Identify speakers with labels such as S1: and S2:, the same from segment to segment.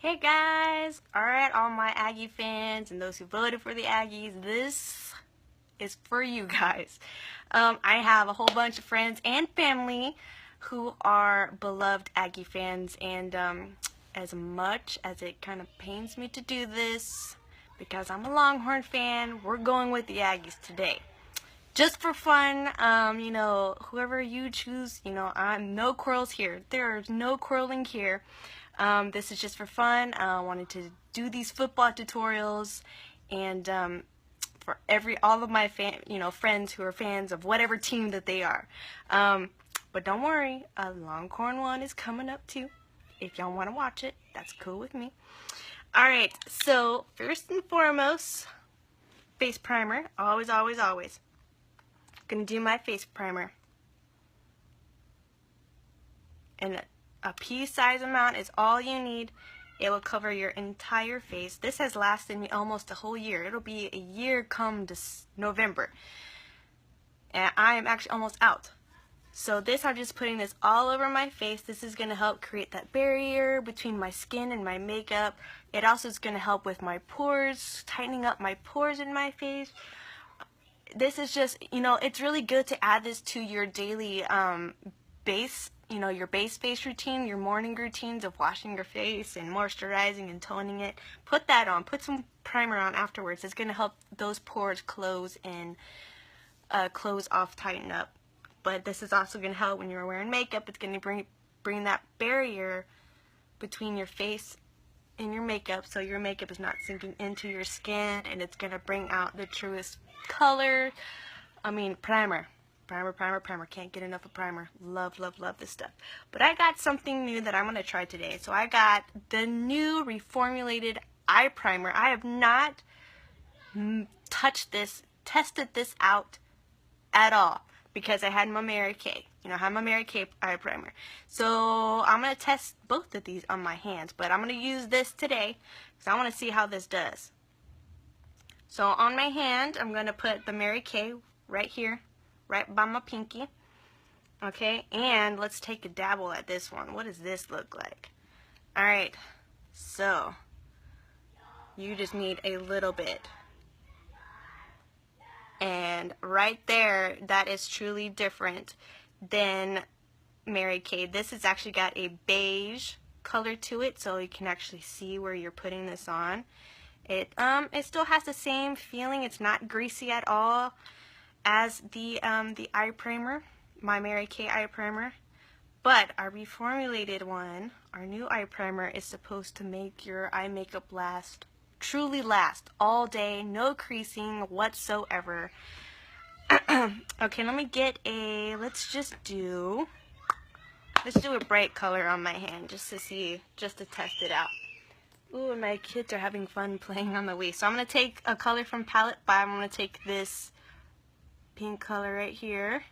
S1: Hey guys! Alright, all my Aggie fans and those who voted for the Aggies, this is for you guys. I have a whole bunch of friends and family who are beloved Aggie fans, and as much as it kind of pains me to do this, because I'm a Longhorn fan, we're going with the Aggies today. Just for fun, whoever you choose, I'm no quarrels here. There's no quarreling here. This is just for fun. I wanted to do these football tutorials, and for all of my friends who are fans of whatever team that they are. But don't worry, a Longhorn one is coming up too. If y'all want to watch it, that's cool with me. Alright, so first and foremost, face primer. Always, always, always. Gonna do my face primer. And a pea-size amount is all you need. It will cover your entire face. This has lasted me almost a whole year. It'll be a year come November. And I am actually almost out. So I'm just putting this all over my face. This is going to help create that barrier between my skin and my makeup. It also is going to help with my pores, tightening up my pores in my face. This is just, it's really good to add this to your daily base, your base face routine, your morning routines of washing your face and moisturizing and toning it. Put that on. Put some primer on afterwards. It's going to help those pores close and close off, tighten up. But this is also going to help when you're wearing makeup. It's going to bring that barrier between your face and your makeup, so your makeup is not sinking into your skin, and it's going to bring out the truest color. Primer. Primer. Can't get enough of primer. Love, love, love this stuff. But I got something new that I'm going to try today. So I got the new reformulated eye primer. I have not tested this out at all, because I had my Mary Kay. I have my Mary Kay eye primer. So I'm going to test both of these on my hands. But I'm going to use this today because I want to see how this does. So on my hand, I'm going to put the Mary Kay right here, right by my pinky. Okay, and let's take a dabble at this one. What does this look like? Alright, so you just need a little bit. And right there, that is truly different than Mary Kay. This has actually got a beige color to it, so you can actually see where you're putting this on. It still has the same feeling. It's not greasy at all as the eye primer, my Mary Kay eye primer. But our reformulated one, our new eye primer, is supposed to make your eye makeup truly last all day, no creasing whatsoever. Okay, let me get let's do a bright color on my hand just to test it out. Ooh, and my kids are having fun playing on the Wii. So I'm going to take a color from Palette by. I'm going to take this pink color right here.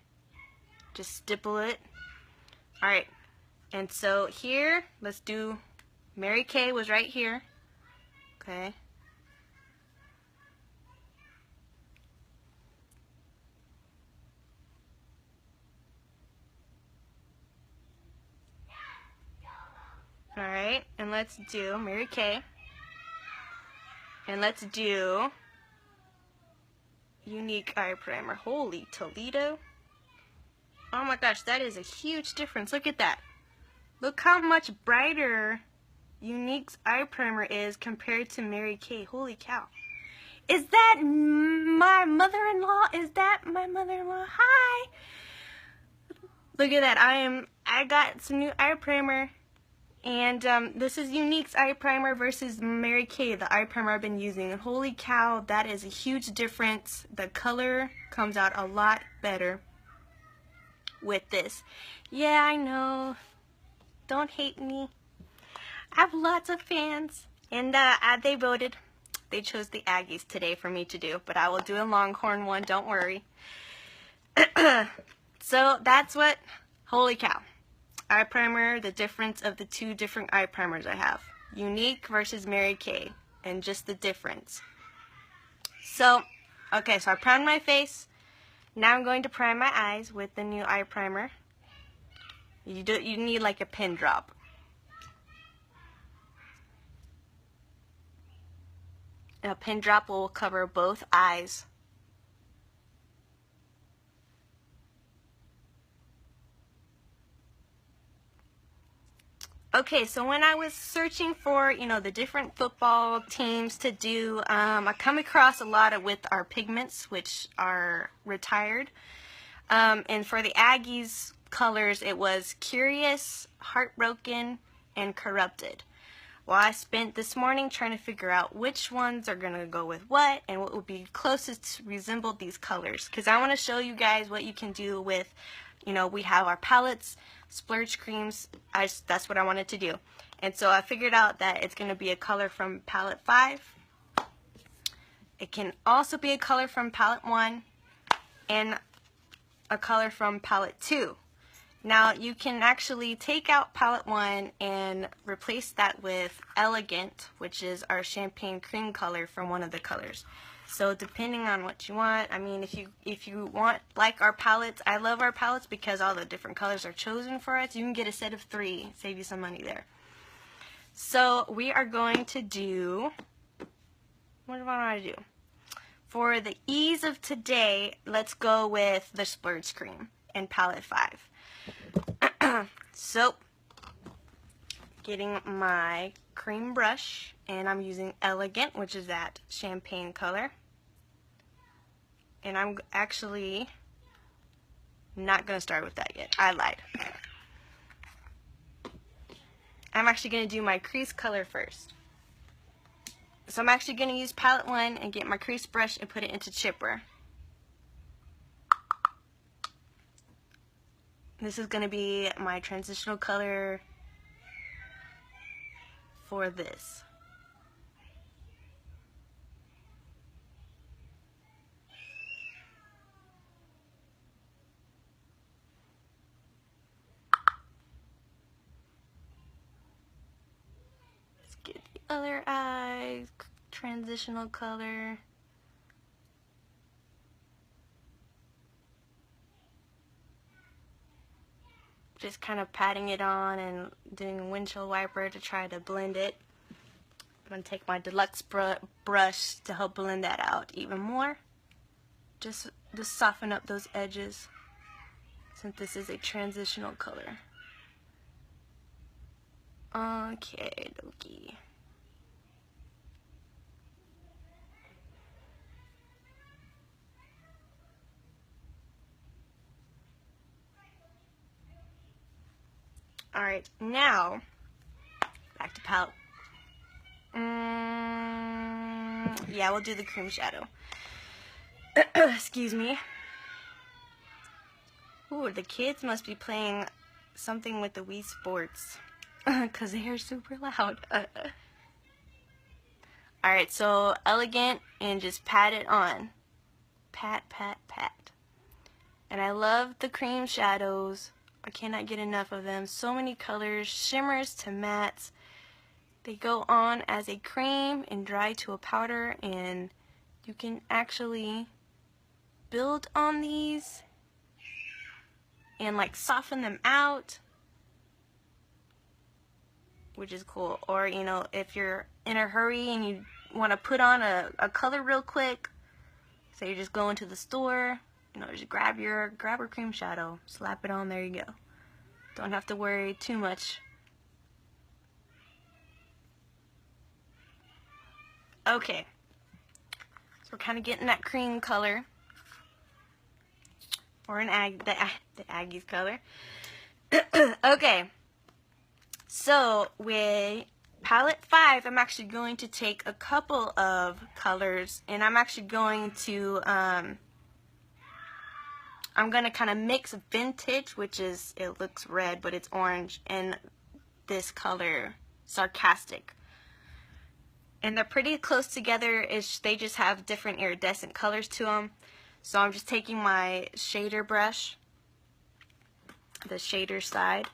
S1: Just stipple it. Alright, and so here, let's do, Mary Kay was right here. Okay. Alright, and let's do Mary Kay. And let's do Unique Eye Primer. Holy Toledo. Oh my gosh, that is a huge difference. Look at that. Look how much brighter Unique's eye primer is compared to Mary Kay. Holy cow. Is that my mother-in-law? Is that my mother-in-law? Hi! Look at that. I got some new eye primer. And this is Unique's eye primer versus Mary Kay, the eye primer I've been using. And holy cow, that is a huge difference. The color comes out a lot better with this. Yeah, I know. Don't hate me. I have lots of fans. And they voted. They chose the Aggies today for me to do. But I will do a Longhorn one, don't worry. So that's what, holy cow. Eye primer, the difference of the two different eye primers I have. Unique versus Mary Kay, and just the difference. So, okay, so I primed my face. Now I'm going to prime my eyes with the new eye primer. You need like a pin drop. A pin drop will cover both eyes. Okay, so when I was searching for, the different football teams to do, I come across a lot of with our pigments, which are retired. And for the Aggies colors, it was Curious, Heartbroken, and Corrupted. Well, I spent this morning trying to figure out which ones are going to go with what and what would be closest to resemble these colors. Because I want to show you guys what you can do with, we have our palettes, splurge creams. That's what I wanted to do. And so I figured out that it's going to be a color from palette 5. It can also be a color from palette 1 and a color from palette 2. Now you can actually take out palette 1 and replace that with Elegant, which is our champagne cream color from one of the colors. So depending on what you want, I mean, if you want like our palettes, I love our palettes because all the different colors are chosen for us. You can get a set of 3, save you some money there. So we are going to do, what do I want to do? For the ease of today, let's go with the splurge cream in palette 5. So, getting my cream brush, and I'm using Elegant, which is that champagne color. And I'm actually not going to start with that yet. I lied. I'm actually going to do my crease color first. So I'm actually going to use palette 1 and get my crease brush and put it into chipper. This is going to be my transitional color for this. Let's get the other eye, transitional color. Just kind of patting it on and doing a windshield wiper to try to blend it. I'm going to take my deluxe brush to help blend that out even more. Just to soften up those edges since this is a transitional color. Okay, dokie. Alright, now, back to palette. Yeah, we'll do the cream shadow. Excuse me. Ooh, the kids must be playing something with the Wii Sports. Because they're super loud. Alright, so Elegant and just pat it on. Pat, pat, pat. And I love the cream shadows. I cannot get enough of them. So many colors, shimmers to mattes. They go on as a cream and dry to a powder, and you can actually build on these and like soften them out, which is cool. Or if you're in a hurry and you want to put on a color real quick, so you're just going to the store, just grab your cream shadow, slap it on, there you go. Don't have to worry too much. Okay, so we're kind of getting that cream color, or the Aggies color. Okay, so with palette 5, I'm actually going to take a couple of colors, and I'm actually going to I'm going to kind of mix Vintage, which is, it looks red, but it's orange, and this color, Sarcastic. And they're pretty close together. They just have different iridescent colors to them. So I'm just taking my shader brush, the shader side,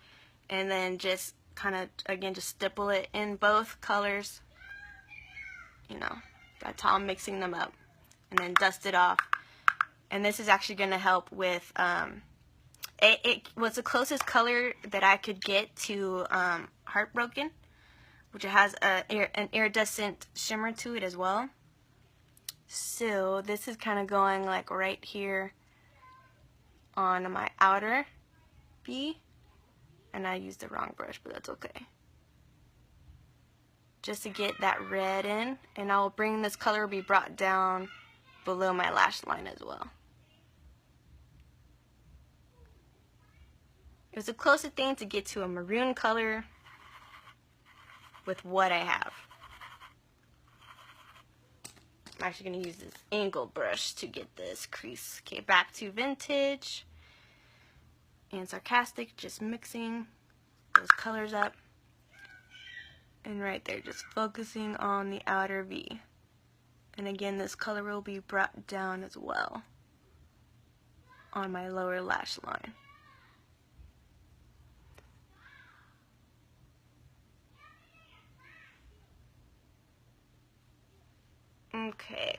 S1: and then just kind of, again, just stipple it in both colors. That's how I'm mixing them up. And then dust it off. And this is actually going to help with, it was the closest color that I could get to Heartbroken, which has an iridescent shimmer to it as well. So this is kind of going like right here on my outer V, and I used the wrong brush, but that's okay. Just to get that red in, and I'll bring this color be brought down below my lash line as well. It was the closest thing to get to a maroon color with what I have. I'm actually going to use this angled brush to get this crease. Okay, back to vintage and sarcastic, just mixing those colors up. And right there, just focusing on the outer V. And again, this color will be brought down as well on my lower lash line. Okay.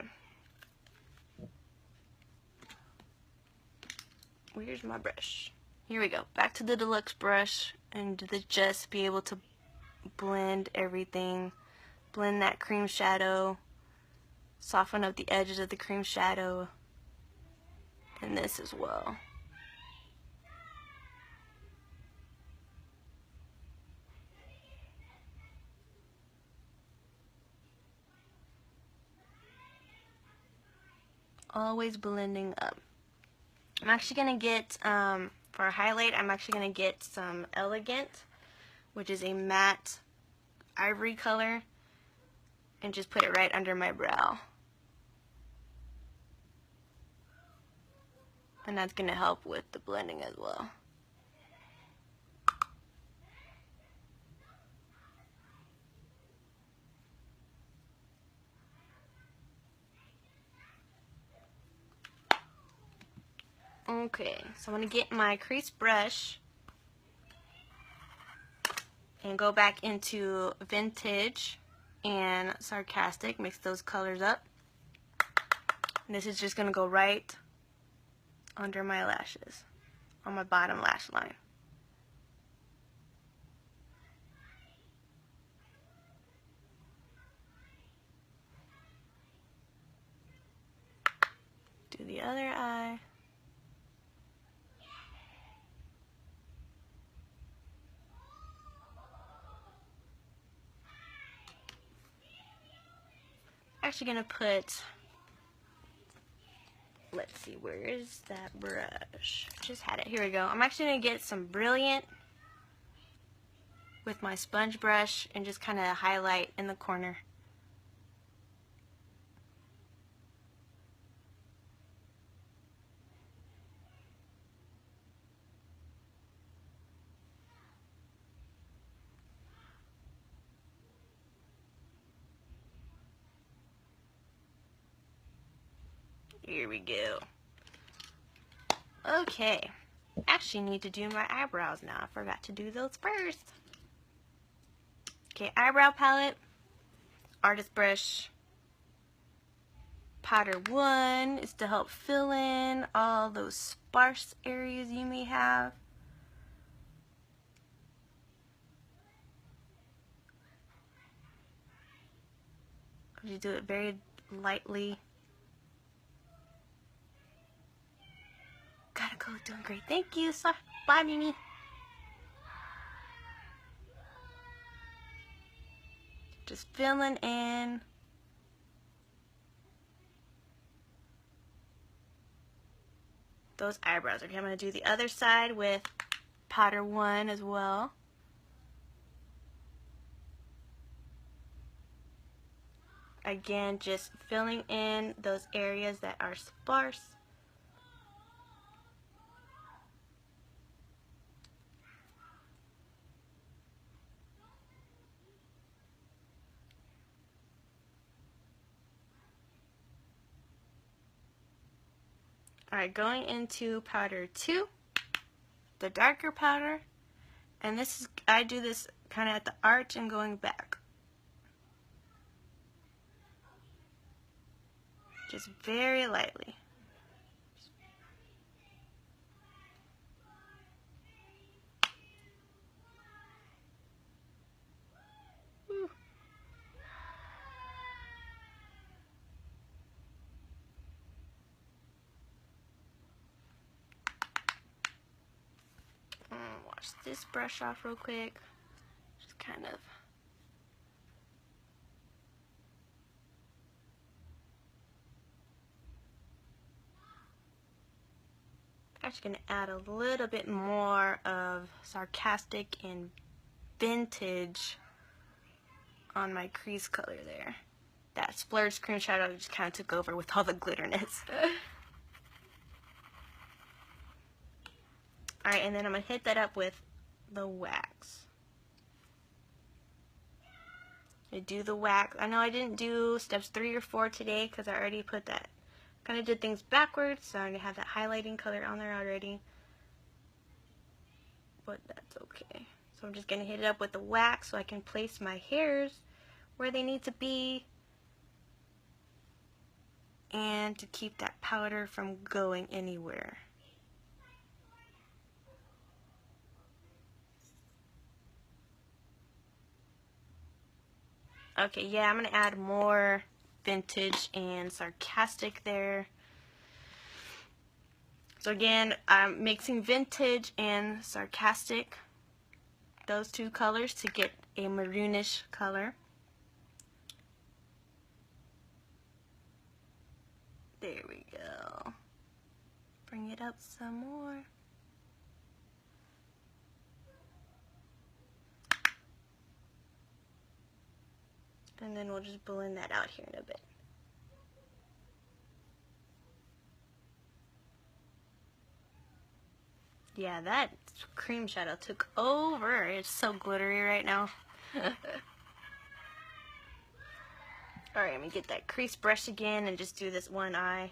S1: Where's my brush? Here we go. Back to the deluxe brush and just be able to blend everything. Blend that cream shadow. Soften up the edges of the cream shadow. And this as well. Always blending up. I'm actually going to get, for a highlight, I'm actually going to get some Elegant, which is a matte ivory color, and just put it right under my brow. And that's going to help with the blending as well. Okay, so I'm going to get my crease brush and go back into vintage and sarcastic, mix those colors up. And this is just going to go right under my lashes, on my bottom lash line. Do the other eye. Actually gonna put, let's see, where is that brush? Just had it. Here we go. I'm actually gonna get some Brilliant with my sponge brush and just kind of highlight in the corner. Here we go. Okay. Actually need to do my eyebrows now. I forgot to do those first. Okay, eyebrow palette, artist brush. Powder 1 is to help fill in all those sparse areas you may have. You do it very lightly. Gotta go, doing great. Thank you. So, bye, Mimi. Just filling in those eyebrows. Okay, I'm gonna do the other side with powder 1 as well. Again, just filling in those areas that are sparse. Alright, going into powder 2, the darker powder, and this is, I do this kind of at the arch and going back. Just very lightly. Woo. wash this brush off real quick. Just kind of. Actually going to add a little bit more of sarcastic and vintage on my crease color there. That splurge cream shadow just kind of took over with all the glitterness. Alright, and then I'm going to hit that up with the wax. I do the wax. I know I didn't do steps 3 or 4 today because I already put that. Kind of did things backwards, so I already have that highlighting color on there already. But that's okay. So I'm just going to hit it up with the wax so I can place my hairs where they need to be. And to keep that powder from going anywhere. Okay, yeah, I'm going to add more vintage and sarcastic there. So again, I'm mixing vintage and sarcastic, those two colors, to get a maroonish color. There we go. Bring it up some more. And then we'll just blend that out here in a bit. Yeah, that cream shadow took over. It's so glittery right now. Alright, let me get that crease brush again and just do this one eye.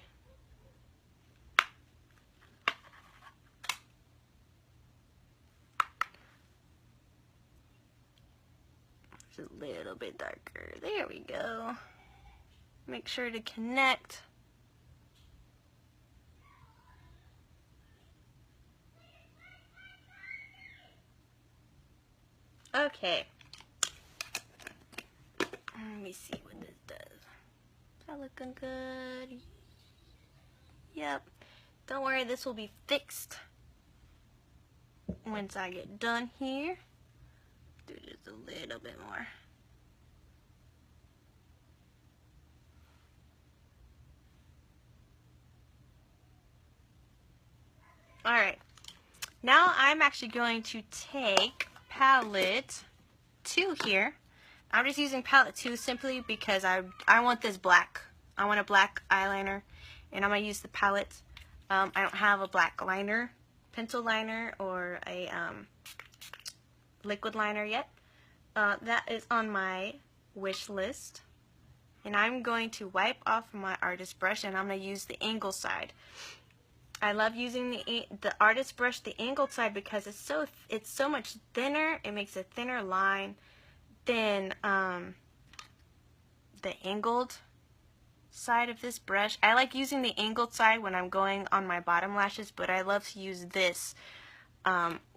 S1: Just a little bit darker. There we go. Make sure to connect. Okay. Let me see what this does. Is that looking good? Yep. Don't worry, this will be fixed once I get done here. Do just a little bit more. Alright. Now I'm actually going to take palette 2 here. I'm just using palette 2 simply because I want this black. I want a black eyeliner, and I'm going to use the palette. I don't have a black liner, pencil liner, or a liquid liner yet. That is on my wish list. And I'm going to wipe off my artist brush, and I'm going to use the angled side. I love using the artist brush, the angled side, because it's so much thinner. It makes a thinner line than the angled side of this brush. I like using the angled side when I'm going on my bottom lashes, but I love to use this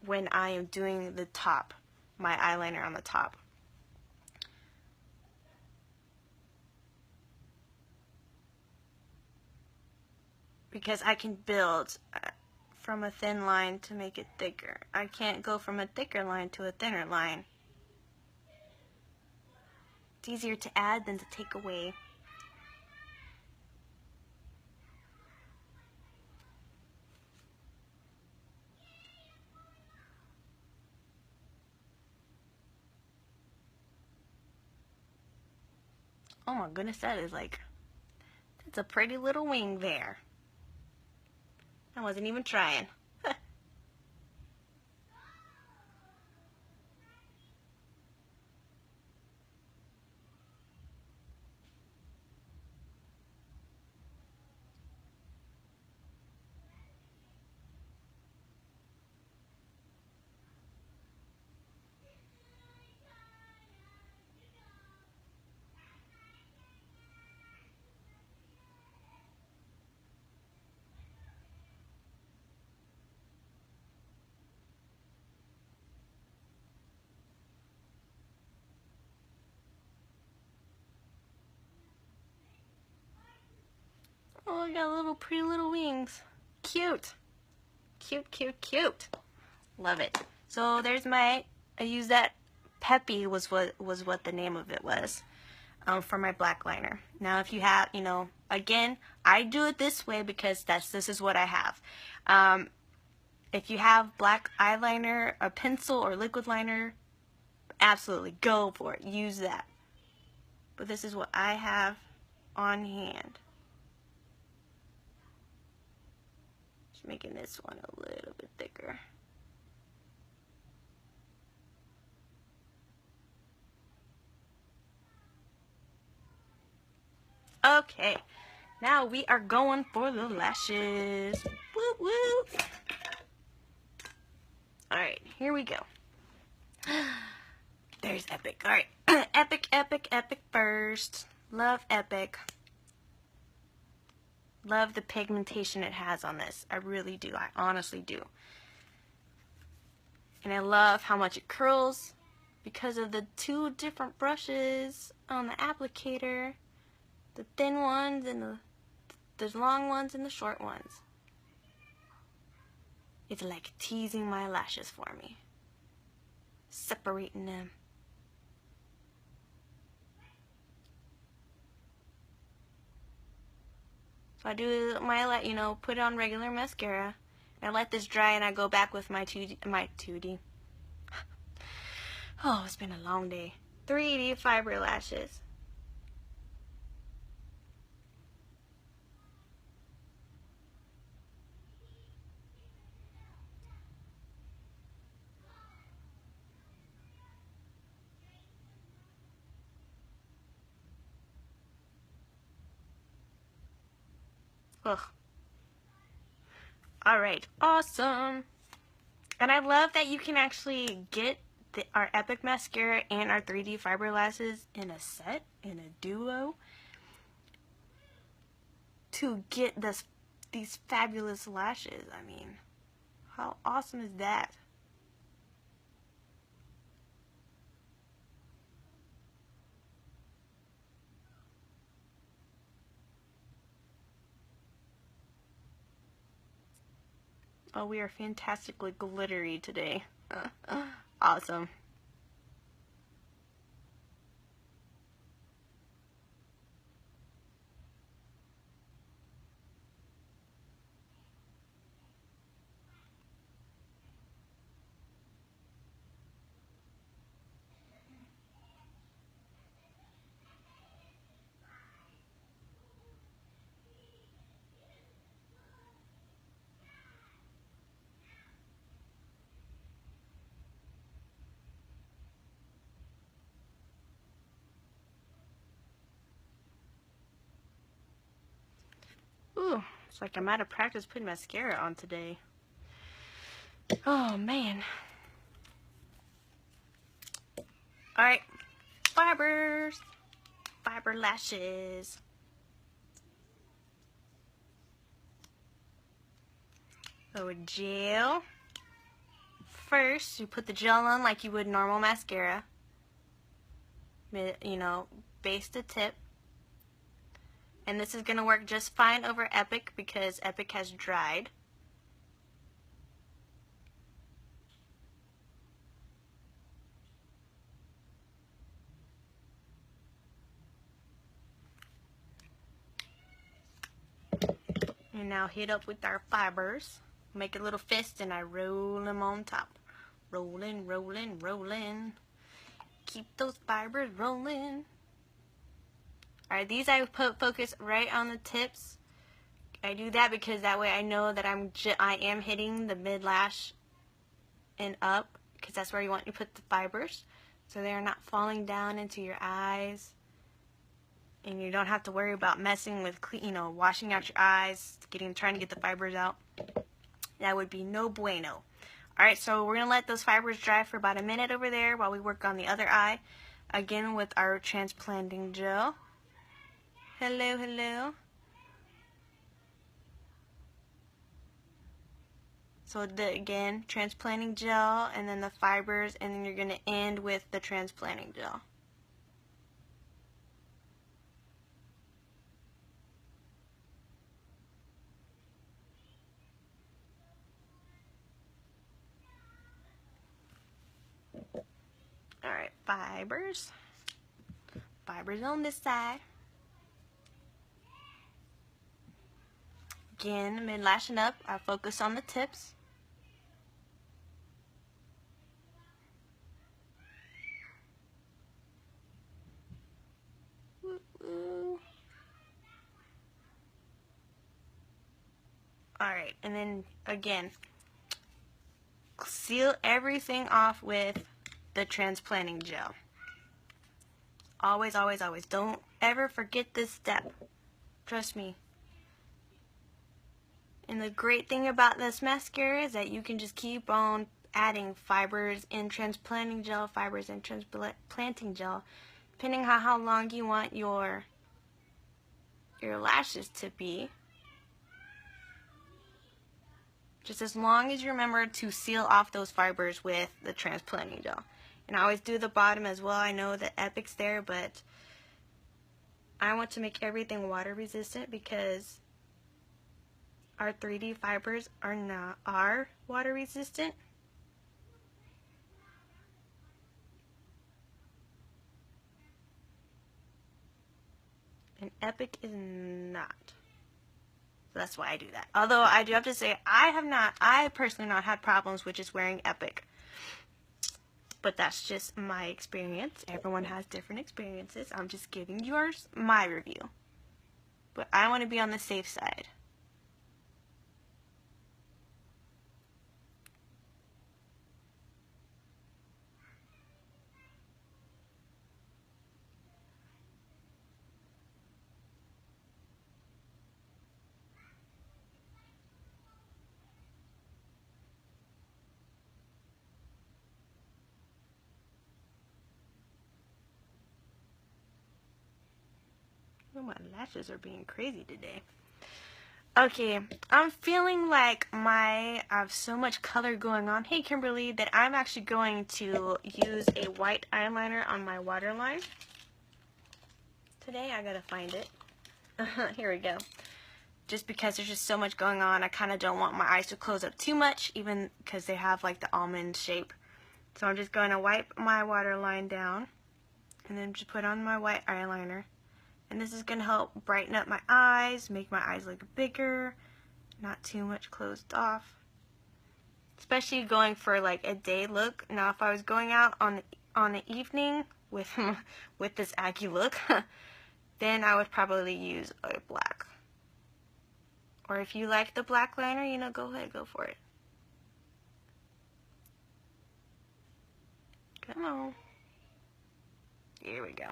S1: when I am doing the top, my eyeliner on the top. Because I can build from a thin line to make it thicker. I can't go from a thicker line to a thinner line. It's easier to add than to take away. Oh my goodness, that's a pretty little wing there. I wasn't even trying. Oh, I got little pretty little wings. Cute. Cute, cute, cute. Love it. So there's my, I use that Peppy was what the name of it was, for my black liner. Now if you have, you know, again, I do it this way because this is what I have. If you have black eyeliner, a pencil, or liquid liner, absolutely go for it. Use that. But this is what I have on hand. Just making this one a little bit thicker. Okay, now we are going for the lashes. Whoop whoop. Alright, here we go. There's Epic. Alright, Epic, Epic, Epic first. Love Epic. Love the pigmentation it has on this. I really do. I honestly do. And I love how much it curls because of the two different brushes on the applicator. The thin ones and the long ones and the short ones. It's like teasing my lashes for me. Separating them. So I do my, you know, put it on regular mascara. I let this dry and I go back with my 2D. Oh, it's been a long day. 3D fiber lashes. Ugh. Alright, awesome. And I love that you can actually get our Epic mascara and our 3D fiber lashes in a set, in a duo, to get these fabulous lashes. I mean, how awesome is that? Oh, we are fantastically glittery today. Awesome. Ooh, it's like I'm out of practice putting mascara on today. Oh, man. Alright, fibers. Fiber lashes. So with gel. First, you put the gel on like you would normal mascara. You know, base the tip. And this is going to work just fine over Epic because Epic has dried. And now hit up with our fibers. Make a little fist and I roll them on top. Rolling, rolling, rolling. Keep those fibers rolling. Alright, these I put focus right on the tips. I do that because that way I know that I am hitting the mid lash and up, because that's where you want to put the fibers, so they're not falling down into your eyes, and you don't have to worry about messing with, you know, washing out your eyes, trying to get the fibers out. That would be no bueno. Alright, so we're gonna let those fibers dry for about a minute over there while we work on the other eye, again with our transplanting gel. Hello, hello. So again, transplanting gel, and then the fibers, and then you're going to end with the transplanting gel. fibers. Fibers on this side. Again, mid lashing up, I focus on the tips. Alright, and then again, seal everything off with the transplanting gel. Always, always, always. Don't ever forget this step. Trust me. And the great thing about this mascara is that you can just keep on adding fibers in transplanting gel, fibers in transplanting gel, depending on how long you want your lashes to be. Just as long as you remember to seal off those fibers with the transplanting gel. And I always do the bottom as well. I know that Epic's there, but I want to make everything water resistant because our 3D fibers are water resistant. And Epic is not. So that's why I do that. Although I do have to say, I personally not had problems with just wearing Epic. But that's just my experience. Everyone has different experiences. I'm just giving yours my review. But I want to be on the safe side. Oh, my lashes are being crazy today. Okay, I'm feeling like I have so much color going on. Hey, Kimberly, that I'm actually going to use a white eyeliner on my waterline. Today, I gotta find it. Here we go. Just because there's just so much going on, I kind of don't want my eyes to close up too much, even because they have like the almond shape. So I'm just going to wipe my waterline down, and then just put on my white eyeliner. And this is going to help brighten up my eyes, make my eyes look bigger, not too much closed off. Especially going for like a day look. Now if I was going out on the evening with this Aggie look, then I would probably use a black. Or if you like the black liner, you know, go ahead, go for it. Come on. Here we go.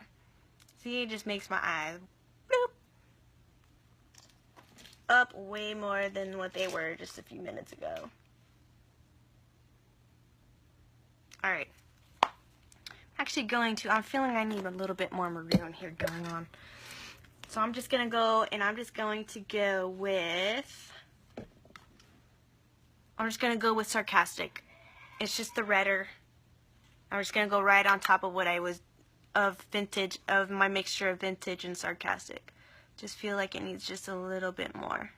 S1: See, it just makes my eyes bloop, up way more than what they were just a few minutes ago. Alright. I'm feeling I need a little bit more maroon here going on. So I'm just going to go, and I'm just going to go with Sarcastic. It's just the redder. I'm just going to go right on top of what I was of my mixture of vintage and Sarcastic. Just feel like it needs just a little bit more.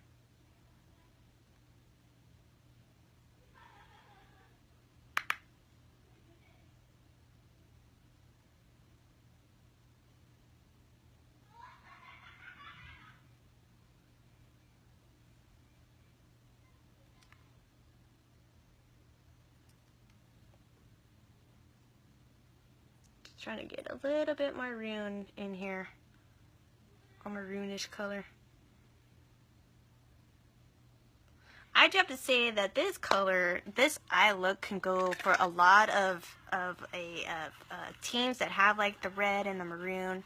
S1: Trying to get a little bit maroon in here, a maroonish color. I do have to say that this color, this eye look can go for a lot of teams that have like the red and the maroon.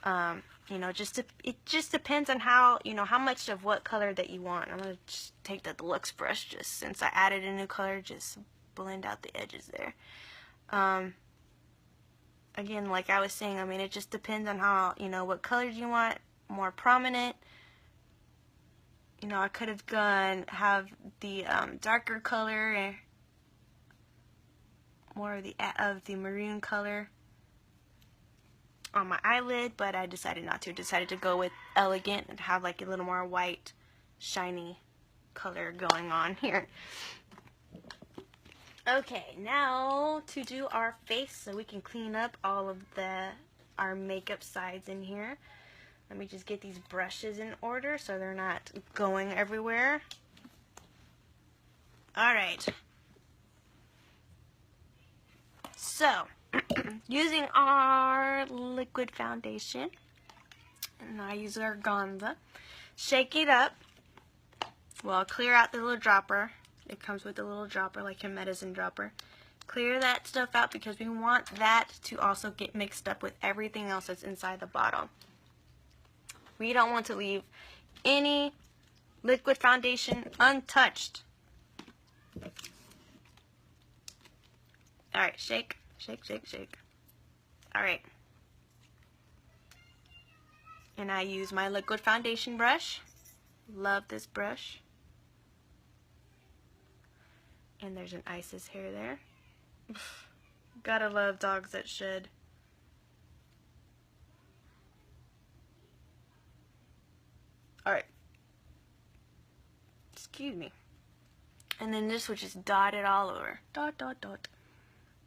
S1: You know, it just depends on how, you know, how much of what color that you want. I'm gonna just take the deluxe brush, just since I added a new color, just blend out the edges there. Again, like I was saying, I mean, it just depends on how, you know, what colors you want, more prominent. You know, I could have have the darker color, more of the maroon color on my eyelid, but I decided not to. Decided to go with elegant and have like a little more white, shiny color going on here. Okay, now to do our face so we can clean up all of our makeup sides in here. Let me just get these brushes in order so they're not going everywhere. Alright. So, using our liquid foundation, and I use Organza, shake it up. Well, clear out the little dropper. It comes with a little dropper, like your medicine dropper. Clear that stuff out because we want that to also get mixed up with everything else that's inside the bottle. We don't want to leave any liquid foundation untouched. Alright, shake, shake, shake, shake. Alright. And I use my liquid foundation brush. Love this brush. And there's an Isis hair there. Gotta love dogs that shed. Alright. Excuse me. And then this would just dot it all over. Dot, dot, dot.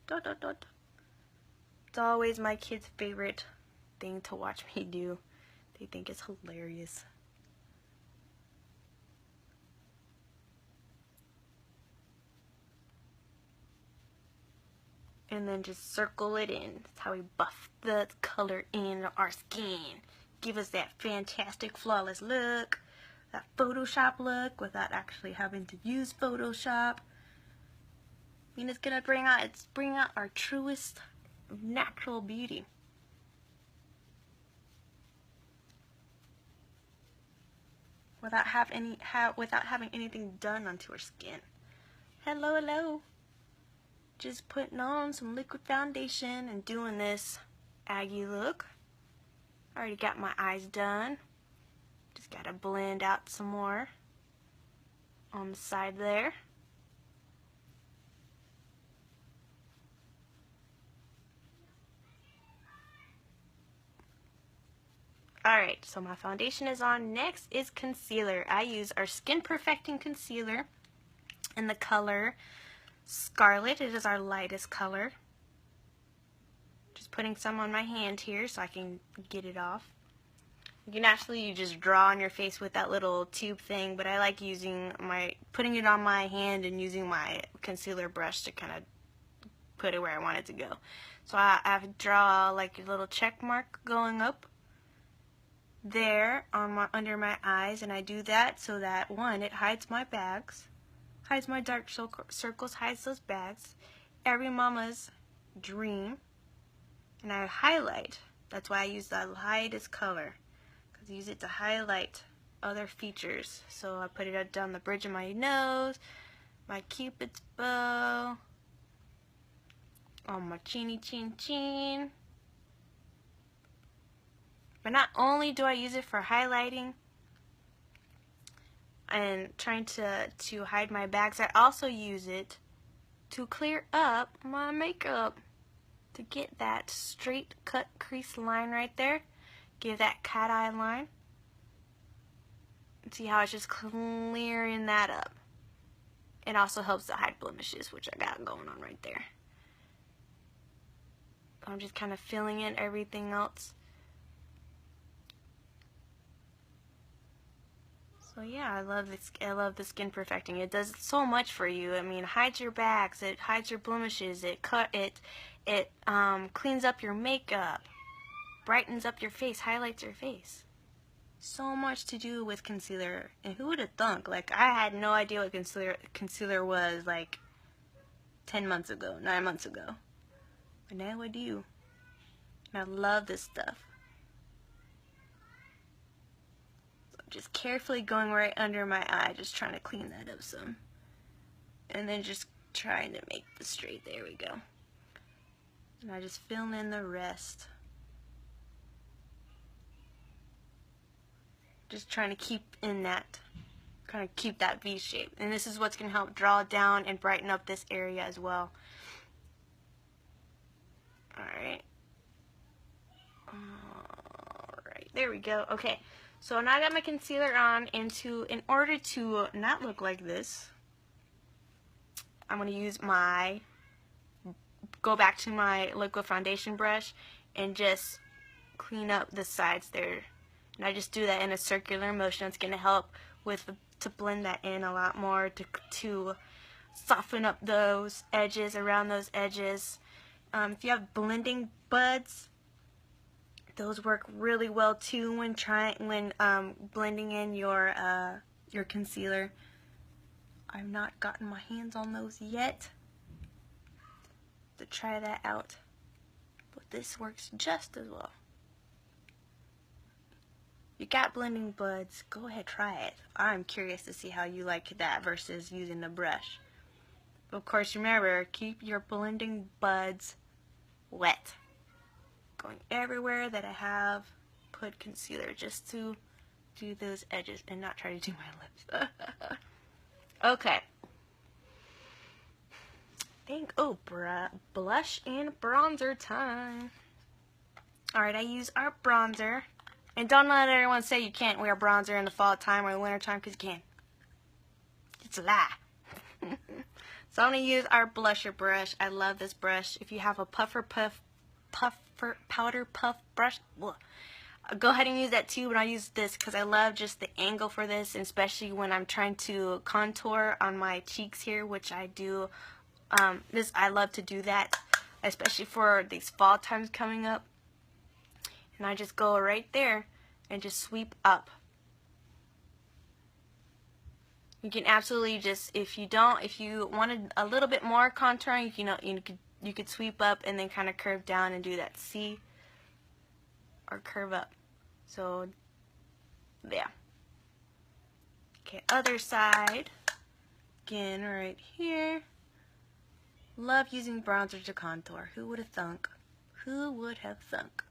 S1: Dot, dot, dot. It's always my kids' favorite thing to watch me do. They think it's hilarious. And then just circle it in. That's how we buff the color in our skin. Give us that fantastic, flawless look. That Photoshop look without actually having to use Photoshop. I mean, it's gonna bring out our truest natural beauty. Without having anything done onto our skin. Hello, hello. Just putting on some liquid foundation and doing this Aggie look. I already got my eyes done. Just gotta blend out some more on the side there. Alright, so my foundation is on. Next is concealer. I use our Skin Perfecting Concealer in the color Scarlet. It is our lightest color. Just putting some on my hand here so I can get it off. You can actually just draw on your face with that little tube thing, but I like putting it on my hand and using my concealer brush to kind of put it where I want it to go. So I draw like a little check mark going up there on under my eyes, and I do that so that, one, it hides my bags, hides my dark circles, hides those bags. Every mama's dream. And I highlight. That's why I use the lightest color, because I use it to highlight other features. So I put it down the bridge of my nose, my cupid's bow, on my chinny chin chin. But not only do I use it for highlighting and trying to hide my bags, I also use it to clear up my makeup. To get that straight cut crease line right there. Give that cat eye line. See how it's just clearing that up. It also helps to hide blemishes, which I got going on right there. I'm just kind of filling in everything else. So yeah, I love this. I love the Skin Perfecting. It does so much for you. I mean, it hides your bags, it hides your blemishes, it cleans up your makeup, brightens up your face, highlights your face. So much to do with concealer, and who would have thunk? Like, I had no idea what concealer was like 10 months ago, 9 months ago. But now I do. And I love this stuff. Just carefully going right under my eye, just trying to clean that up some. And then just trying to make the straight, there we go. And I just fill in the rest. Just trying to keep in that, kind of keep that V shape. And this is what's going to help draw down and brighten up this area as well. Alright. Alright, there we go. Okay. So now I got my concealer on, and in order to not look like this, I'm going to use go back to my liquid foundation brush and just clean up the sides there. And I just do that in a circular motion. It's going to help to blend that in a lot more, to soften up those edges, around those edges. If you have blending buds, those work really well too when blending in your concealer. I've not gotten my hands on those yet to try that out, but this works just as well. You got blending buds, go ahead, try it. I'm curious to see how you like that versus using the brush. But of course, remember, keep your blending buds wet. Going everywhere that I have put concealer, just to do those edges and not try to do my lips. Okay. Blush and bronzer time. Alright, I use our bronzer. And don't let everyone say you can't wear bronzer in the fall time or the winter time, because you can. It's a lie. So I'm going to use our blusher brush. I love this brush. If you have a powder puff brush, go ahead and use that too, but I use this because I love just the angle for this, and especially when I'm trying to contour on my cheeks here, which I do. I love to do that, especially for these fall times coming up. And I just go right there and just sweep up. You can absolutely just, if you wanted a little bit more contouring, you could sweep up and then kind of curve down and do that C, or curve up. So, yeah. Okay, other side. Again, right here. Love using bronzer to contour. Who would have thunk? Who would have thunk?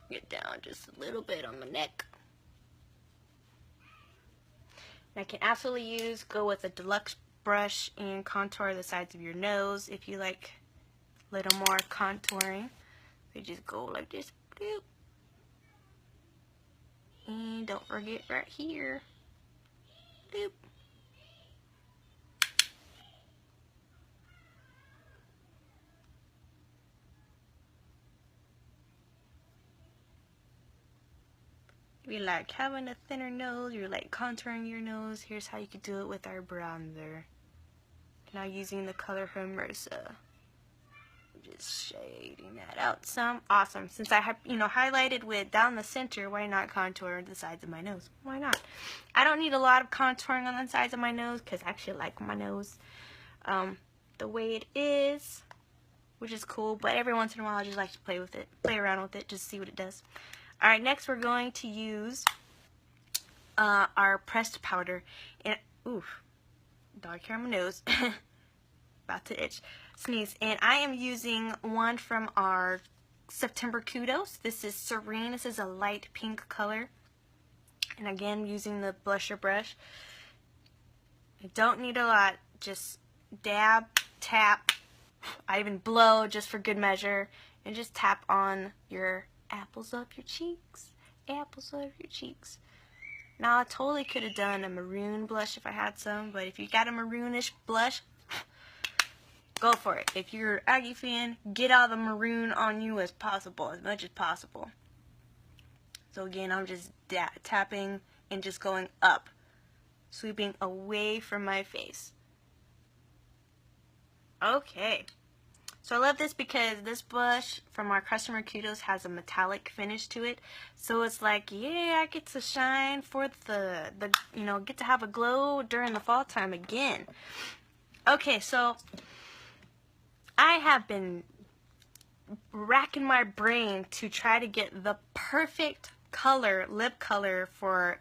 S1: Get down just a little bit on the neck. And I can absolutely go with a deluxe brush and contour the sides of your nose if you like a little more contouring. You just go like this. Bloop. And don't forget right here. Bloop. If you like having a thinner nose, you like contouring your nose, here's how you could do it with our bronzer. Now using the color Hermosa. Just shading that out some. Awesome. Since I have, highlighted with down the center, why not contour the sides of my nose? Why not? I don't need a lot of contouring on the sides of my nose because I actually like my nose the way it is, which is cool. But every once in a while, I just like to play around with it, just see what it does. Alright, next we're going to use our pressed powder. And, oof, dog hair on my nose. About to sneeze. And I am using one from our September Kudos. This is Serene. This is a light pink color. And again, using the blusher brush. I don't need a lot. Just dab, tap. I even blow just for good measure. And just tap on your apples of your cheeks. Apples of your cheeks. Now, I totally could have done a maroon blush if I had some, but if you got a maroonish blush, go for it. If you're an Aggie fan, get all the maroon on you as possible, as much as possible. So again, I'm just tapping and just going up, sweeping away from my face. Okay. So I love this because this blush from our customer Kudos has a metallic finish to it. So it's like, yeah, I get to shine for get to have a glow during the fall time again. Okay, so I have been racking my brain to try to get the perfect color, lip color for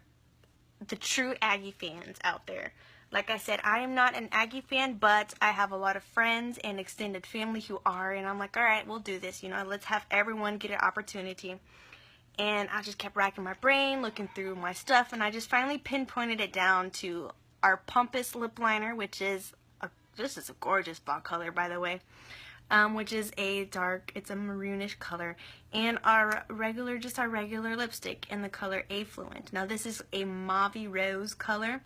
S1: the true Aggie fans out there. Like I said, I am not an Aggie fan, but I have a lot of friends and extended family who are, and I'm like, alright, we'll do this, let's have everyone get an opportunity. And I just kept racking my brain, looking through my stuff, and I just finally pinpointed it down to our Pumpus lip liner, which is, this is a gorgeous fall color, by the way. which is a dark, it's a maroonish color, and our regular lipstick in the color Affluent. Now this is a mauve rose color.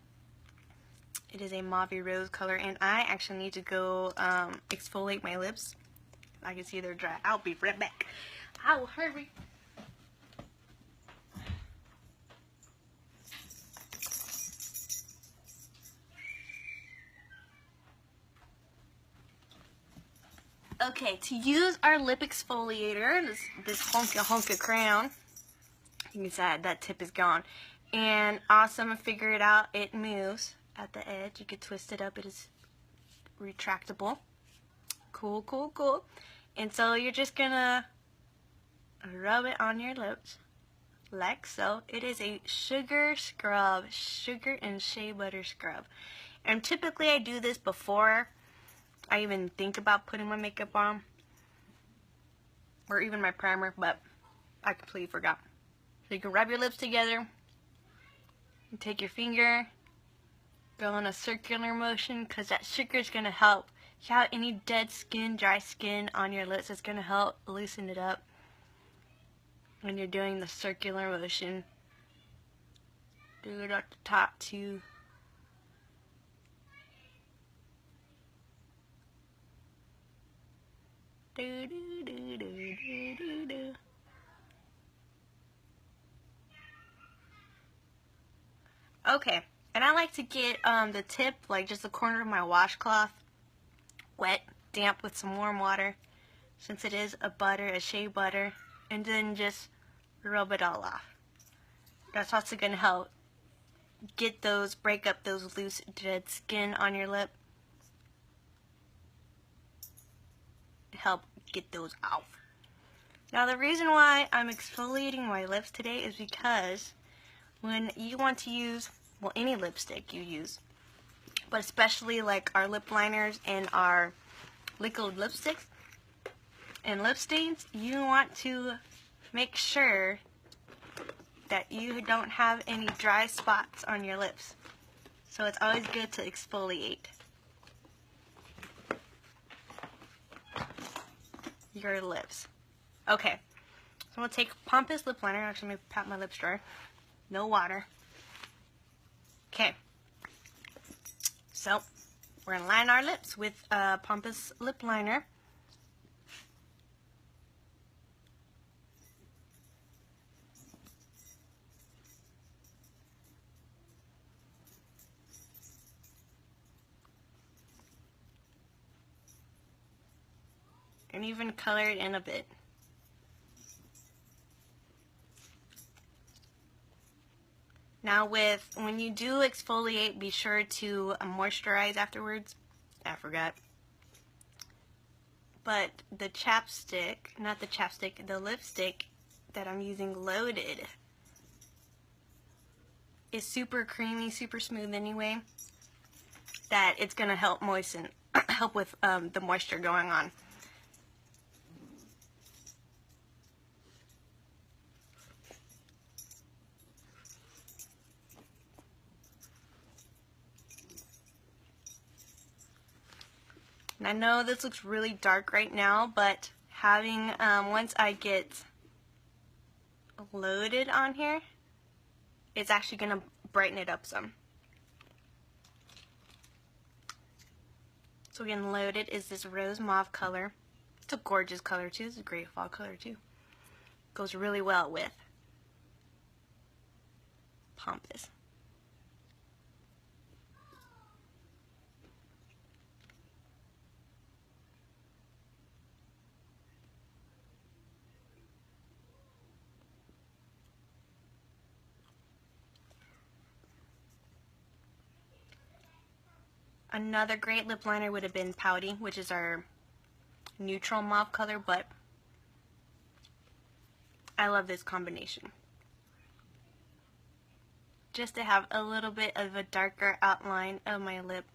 S1: It is a mauve rose color, and I actually need to go exfoliate my lips. I can see they're dry. I'll be right back. I'll hurry. Okay, to use our lip exfoliator, this honka crown, you can see that tip is gone. And awesome, figure it out, it moves at the edge. You can twist it up, it is retractable. Cool, cool, cool. And so you're just gonna rub it on your lips like so. It is a sugar scrub, sugar and shea butter scrub. And typically I do this before I even think about putting my makeup on, or even my primer, but I completely forgot. So you can rub your lips together, and take your finger, go in a circular motion, because that sugar is going to help out any dead skin, dry skin on your lips. It's going to help loosen it up when you're doing the circular motion. Do it at the top too. Do, do, do, do, do, do, do. Okay, and I like to get the tip, like just the corner of my washcloth, wet, damp with some warm water, since it is a shea butter, and then just rub it all off. That's also going to help break up those loose, dead skin on your lip. Help get those off. Now the reason why I'm exfoliating my lips today is because when you want to use, well, any lipstick you use, but especially like our lip liners and our liquid lipsticks and lip stains, you want to make sure that you don't have any dry spots on your lips. So it's always good to exfoliate your lips. Okay, so I'm going to take Pompous lip liner. Actually, let me pat my lips dry. No water. Okay, so we're going to line our lips with Pompous lip liner. And even color it in a bit. Now when you do exfoliate, be sure to moisturize afterwards. I forgot. But the the lipstick that I'm using, Loaded, is super creamy, super smooth anyway, that it's going to help moisten, help with the moisture going on. And I know this looks really dark right now, but having, once I get Loaded on here, it's actually going to brighten it up some. So again, Loaded is this rose mauve color. It's a gorgeous color too. It's a great fall color too. Goes really well with Pompous. Another great lip liner would have been Pouty, which is our neutral mauve color, but I love this combination. Just to have a little bit of a darker outline of my lip.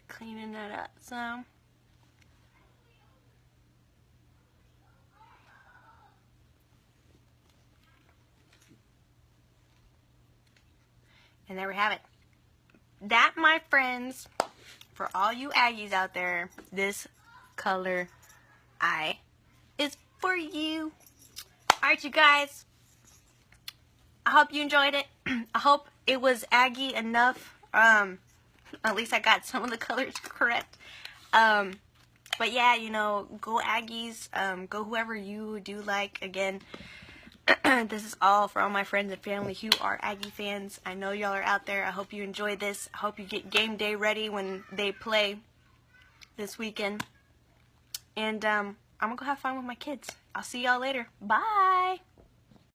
S1: Cleaning that up some. And there we have it. that, my friends, for all you Aggies out there, this color eye is for you. Alright, you guys. I hope you enjoyed it. I hope it was Aggie enough. At least I got some of the colors correct. But yeah, you know, go Aggies. Go whoever you do like. Again, this is all for all my friends and family who are Aggie fans. I know y'all are out there. I hope you enjoyed this. I hope you get game day ready when they play this weekend. And I'm going to go have fun with my kids. I'll see y'all later. Bye.